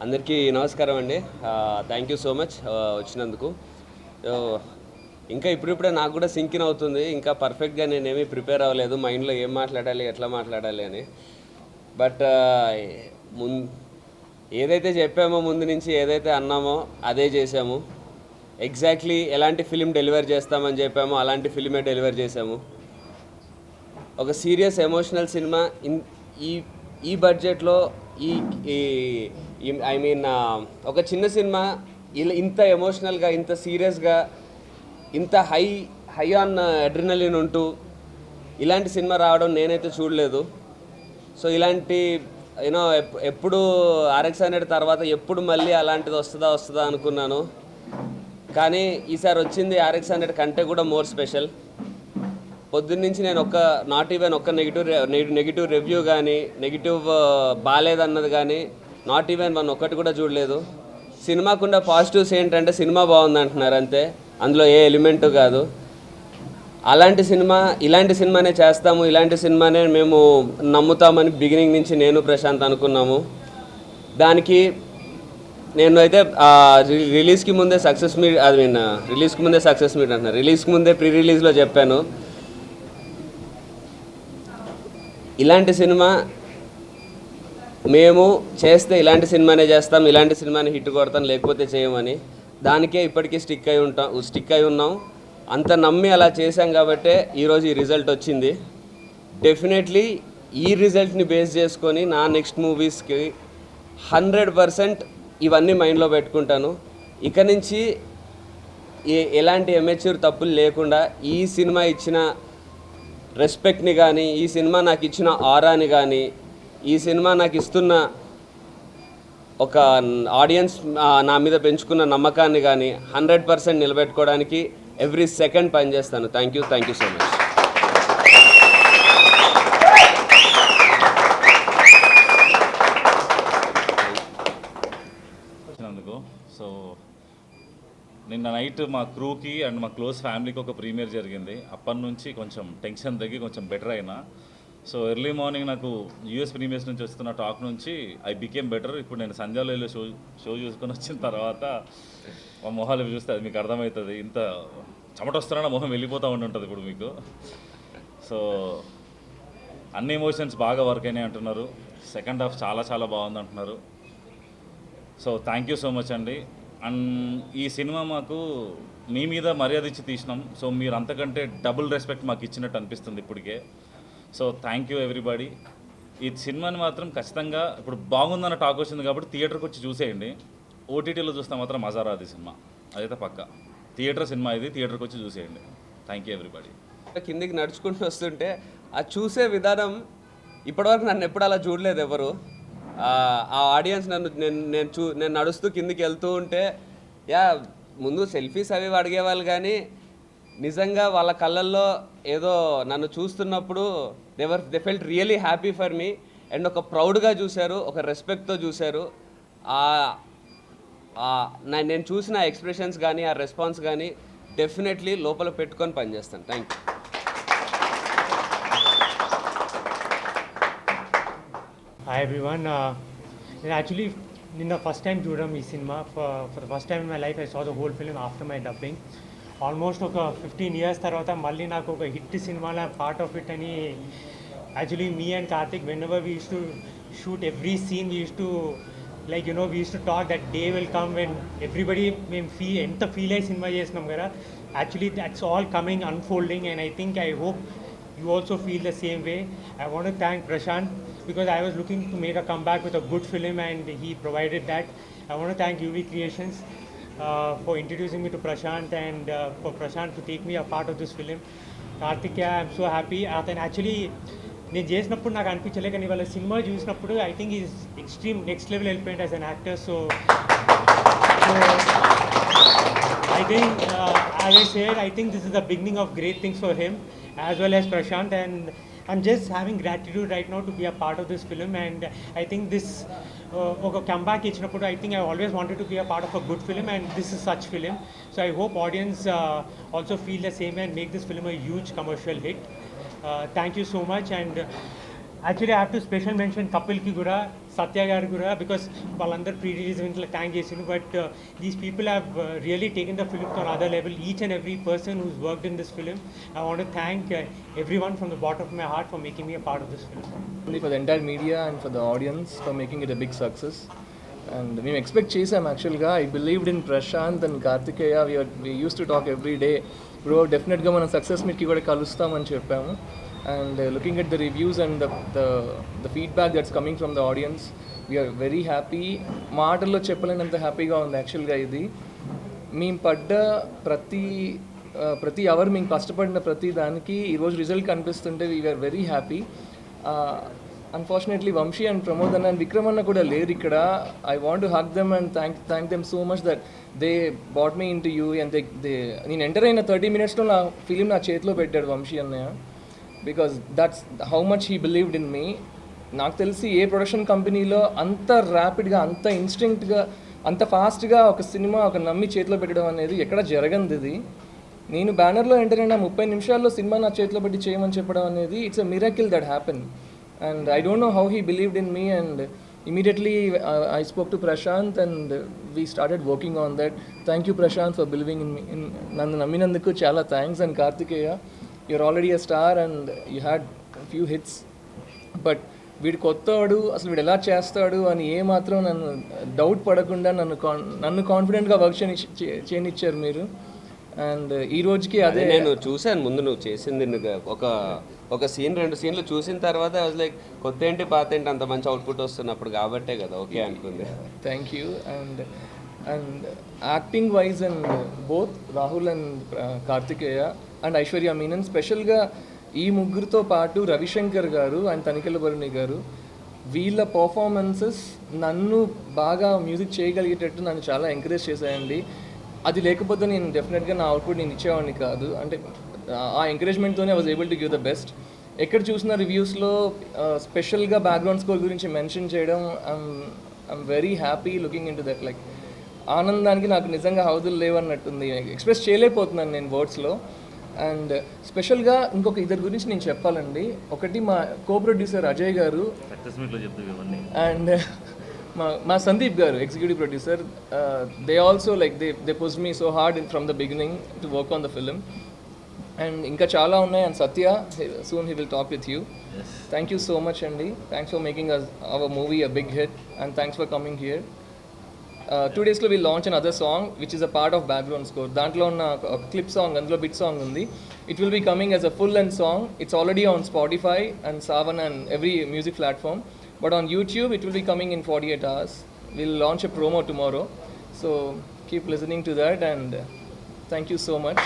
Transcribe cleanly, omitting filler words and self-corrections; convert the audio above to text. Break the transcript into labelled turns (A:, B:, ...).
A: అందరికీ నమస్కారం అండి. థ్యాంక్ యూ సో మచ్ వచ్చినందుకు. ఇంకా ఇప్పుడిప్పుడే నాకు కూడా సింకిన్ అవుతుంది. ఇంకా పర్ఫెక్ట్గా నేనేమీ ప్రిపేర్ అవ్వలేదు, మైండ్లో ఏం మాట్లాడాలి ఎట్లా మాట్లాడాలి అని. బట్ ఏదైతే చెప్పామో ముందు నుంచి, ఏదైతే అన్నామో అదే చేసాము. ఎగ్జాక్ట్లీ ఎలాంటి ఫిలిం డెలివర్ చేస్తామని చెప్పామో అలాంటి ఫిలిమే డెలివర్ చేసాము. ఒక సీరియస్ ఎమోషనల్ సినిమా ఈ బడ్జెట్లో ఒక చిన్న సినిమా ఇంత ఎమోషనల్గా, ఇంత సీరియస్గా, ఇంత హై ఆన్ అడ్రినలిన్ ఉంటూ ఇలాంటి సినిమా రావడం నేనైతే చూడలేదు. సో ఇలాంటి ఎప్పుడు RX 100 తర్వాత ఎప్పుడు మళ్ళీ అలాంటిది వస్తుందా అనుకున్నాను. కానీ ఈసారి వచ్చింది RX 100 కంటే కూడా మోర్ స్పెషల్. పొద్దున్నుంచి నేను నాట్ ఈవెన్ ఒక్క నెగిటివ్ రివ్యూ కానీ, నెగిటివ్ బాగాలేదన్నది కానీ, నాట్ ఈవెన్ ఒక్కటి కూడా చూడలేదు. సినిమాకున్న పాజిటివ్స్ ఏంటంటే సినిమా బాగుంది అంటున్నారు అంతే, అందులో ఏ ఎలిమెంటు కాదు. ఇలాంటి సినిమానే చేస్తాము, ఇలాంటి సినిమానే మేము నమ్ముతామని బిగినింగ్ నుంచి నేను ప్రశాంత్ అనుకున్నాము. దానికి నేను అయితే రిలీజ్కి ముందే సక్సెస్ మీట్ అంటున్నారు, రిలీజ్కి ముందే ప్రీ రిలీజ్లో చెప్పాను, ఇలాంటి సినిమా మేము చేస్తే ఇలాంటి సినిమానే చేస్తాం, ఇలాంటి సినిమాని హిట్ కొడతాం, లేకపోతే చేయమని. దానికే ఇప్పటికీ స్టిక్ అయి ఉన్నాం. అంత నమ్మి అలా చేశాం కాబట్టే ఈరోజు ఈ రిజల్ట్ వచ్చింది. డెఫినెట్లీ ఈ రిజల్ట్ని బేస్ చేసుకొని నా నెక్స్ట్ మూవీస్కి 100% ఇవన్నీ మైండ్లో పెట్టుకుంటాను. ఇక నుంచి ఎలాంటి ఎమెచ్యూర్ తప్పులు లేకుండా ఈ సినిమా ఇచ్చిన రెస్పెక్ట్ని కానీ, ఈ సినిమా నాకు ఇచ్చిన ఆరాని కానీ, ఈ సినిమా నాకు ఇస్తున్న ఒక ఆడియన్స్ నా మీద పెంచుకున్న నమ్మకాన్ని కానీ 100% నిలబెట్టుకోవడానికి ఎవ్రీ సెకండ్ పనిచేస్తాను. Thank you so much.
B: వచ్చినందుకు. సో నిన్న నైట్ మా క్రూకి అండ్ మా క్లోజ్ ఫ్యామిలీకి ఒక ప్రీమియర్ జరిగింది. అప్పటి నుంచి కొంచెం టెన్షన్ తగ్గి కొంచెం బెటర్ అయినా. సో ఎర్లీ మార్నింగ్ నాకు US ప్రీమియర్స్ నుంచి వస్తున్న టాక్ నుంచి ఐ బికేమ్ బెటర్. ఇప్పుడు నేను సంజాలలో షో చూసుకొని వచ్చిన తర్వాత మా మొహాలు చూస్తే అది మీకు అర్థమవుతుంది. ఇంత చెమట వస్తున్నా మొహం వెళ్ళిపోతూ ఉంటుంది ఇప్పుడు మీకు. సో అన్ని ఎమోషన్స్ బాగా వర్క్ అయినాయి అంటున్నారు. సెకండ్ హాఫ్ చాలా బాగుంది అంటున్నారు. So thank you so much అండి. అండ్ ఈ సినిమా మాకు మీ మీద మర్యాద ఇచ్చి తీసినాం. సో మీరు అంతకంటే డబుల్ రెస్పెక్ట్ మాకు ఇచ్చినట్టు అనిపిస్తుంది ఇప్పటికే. So thank you everybody. ఈ సినిమాని మాత్రం ఖచ్చితంగా ఇప్పుడు బాగుందన్న టాక్ వచ్చింది కాబట్టి థియేటర్కి వచ్చి చూసేయండి. OTTలో చూస్తే మాత్రం మజా రాదు ఈ సినిమా, అదైతే పక్క. థియేటర్ సినిమా ఇది, థియేటర్కి వచ్చి చూసేయండి. Thank you everybody.
A: కిందికి నడుచుకుంటూ వస్తుంటే ఆ చూసే విధానం ఇప్పటివరకు నన్ను ఎప్పుడు అలా చూడలేదు ఎవరు. ఆ ఆడియన్స్ నేను నడుస్తూ కిందికి వెళ్తూ ఉంటే ముందు సెల్ఫీస్ అవి అడిగేవాళ్ళు, కానీ నిజంగా వాళ్ళ కళ్ళల్లో ఏదో నన్ను చూస్తున్నప్పుడు they felt really happy for me. And ఒక ప్రౌడ్గా చూశారు, ఒక రెస్పెక్ట్తో చూశారు. నేను చూసిన ఎక్స్ప్రెషన్స్ కానీ, ఆ రెస్పాన్స్ కానీ డెఫినెట్లీ లోపల పెట్టుకొని పనిచేస్తాను. Thank you.
C: Hi everyone. Actually, in the first time చూడడం ఈ cinema, for the first time in my life I saw the whole film after my dubbing. Almost ఒక 15 years తర్వాత మళ్ళీ నాకు ఒక హిట్ సినిమాలో పార్ట్ ఆఫ్ ఇట్ అని. Actually me and Karthik when ever we use to shoot every scene. We used to, like, you know, we used to talk that day will come when everybody may feel ఎంత feel అయ్యి cinema చేసినాం కదా. Actually, that's all coming, unfolding, and I hope you also feel the same way. I want to thank Prashant because I was looking to make a comeback with a good film and he provided that. I want to thank UV Creations for introducing me to Prashant and for Prashant to take me a part of this film. Kartikeya, I'm so happy. అతను actually నేను చేసినప్పుడు నాకు అనిపించలే, కానీ వాళ్ళ సినిమా చూసినప్పుడు I think is extreme next level వెళ్ళిపోయింది as an actor. So I think, as I said, I think this is the beginning of great things for him as well as Prashant, and I'm just having gratitude right now to be a part of this film. And I think this ఒక comeback ఇచ్చినప్పుడు I think I always wanted to be a part of a good film, and this is such film. So I hope audience also feel the same and make this film a huge commercial hit. Thank you so much. And actually I have to special mention Kapilki కూడా, సత్య గారు కూడా, because వాళ్ళందరూ pre release ఈవెంట్లో thank చేసింది. But these people have really taken the film to another level. Each and every person who's worked in this film, I want to thank everyone from the bottom of my heart for making me a part of this film.
D: Only for the entire media and for the audience for making it a big success. And మేము expect చేసాం యాక్చువల్గా. I believed in Prashanth and Karthikeya. we used to talk every day, bro డెఫినెట్గా మనం success మీట్కి కూడా కలుస్తామని చెప్పాము. And looking at the reviews and the feedback that's coming from the audience, we are very happy. మాటల్లో చెప్పలేనంత హ్యాపీగా ఉంది యాక్చువల్గా. ఇది మేము పడ్డ ప్రతి అవర్ మేము కష్టపడిన ప్రతి దానికి ఈరోజు రిజల్ట్ కనిపిస్తుంటే we're very happy. Unfortunately Vamshi and Pramod అన్న అండ్ విక్రమ్ అన్న కూడా లేరు ఇక్కడ. I want to hug them and thank them so much that they brought me in to you. And నేను ఎంటర్ అయిన 30 minutesలో నా ఫిలిం నా చేతిలో పెట్టాడు వంశీ అన్నయ్య. Because that's how much he believed in me. నాకు తెలిసి ఏ ప్రొడక్షన్ కంపెనీలో అంత ర్యాపిడ్గా, అంత ఇన్స్టింక్ట్గా, అంత ఫాస్ట్గా ఒక సినిమా ఒక నమ్మి చేతిలో పెట్టడం అనేది ఎక్కడ జరగంది. ఇది నేను బ్యానర్లో ఎంటర్ అయిన 30 నిమిషాల్లో సినిమా నా చేతిలో పెట్టి చేయమని చెప్పడం అనేది it's a miracle that happen. And I don't know how he believed in me. And immediately I spoke to Prashant and we started working on that. Thank you Prashant for believing in me. Nannu namminanduku chala thanks. And Kartikeya, you're already a star and you had a few hits, but వీడు కొత్తవాడు, అసలు వీడు ఎలా చేస్తాడు అని ఏమాత్రం నన్ను doubt పడకుండా నన్ను కాన్ఫిడెంట్గా వర్క్ చేయనిచ్చారు మీరు. అండ్ ఈ రోజుకి అదే
A: నేను చూశాను. ముందు నువ్వు చేసింది ఒక సీన్ 2 సీన్లు చూసిన తర్వాత ఐ వాజ్ లైక్ కొత్త ఏంటి పాత ఏంటి అంత మంచి అవుట్పుట్ వస్తున్నప్పుడు కాబట్టే కదా ఓకే అనుకుంది.
D: Thank you. And acting wise and both Rahul and Karthikeya and Aishwarya Menon, స్పెషల్గా ఈ ముగ్గురితో పాటు రవిశంకర్ గారు అండ్ తనికెళ్ళ భరణి గారు, వీళ్ళ పర్ఫార్మెన్సెస్ నన్ను బాగా మ్యూజిక్ చేయగలిగేటట్టు నన్ను చాలా ఎంకరేజ్ చేశాయండి. అది లేకపోతే నేను డెఫినెట్గా నా అవుట్పుట్ నేను ఇచ్చేవాడిని కాదు. అంటే ఆ ఎంకరేజ్మెంట్తోనే I was able to give the best. ఎక్కడ చూసిన రివ్యూస్లో స్పెషల్గా బ్యాక్గ్రౌండ్ స్కోర్ గురించి మెన్షన్ చేయడం, I'm very happy looking into that. Like ఆనందానికి నాకు నిజంగా హౌదులు లేవన్నట్టుంది. ఎక్స్ప్రెస్ చేయలేకపోతున్నాను నేను వర్డ్స్లో. అండ్ స్పెషల్గా ఇంకొక ఇద్దరు గురించి నేను చెప్పాలండి. ఒకటి మా కో ప్రొడ్యూసర్ అజయ్ గారు అండ్ మా సందీప్ గారు executive producer. They also like they pushed me so hard from the beginning to work on the film. And ఇంకా చాలా ఉన్నాయి. And Satya, soon he will talk with you. Thank you so much అండి. Thanks for making our movie a big hit and thanks for coming here. 2 days we'll launch another song which is a part of background score. Dantlo unna clip song, అందులో bit song undi. It will be coming as a full length song. It's already on Spotify and Savan and every music platform, but on YouTube it will be coming in 48 hours. We'll launch a promo tomorrow, so keep listening to that and thank you so much.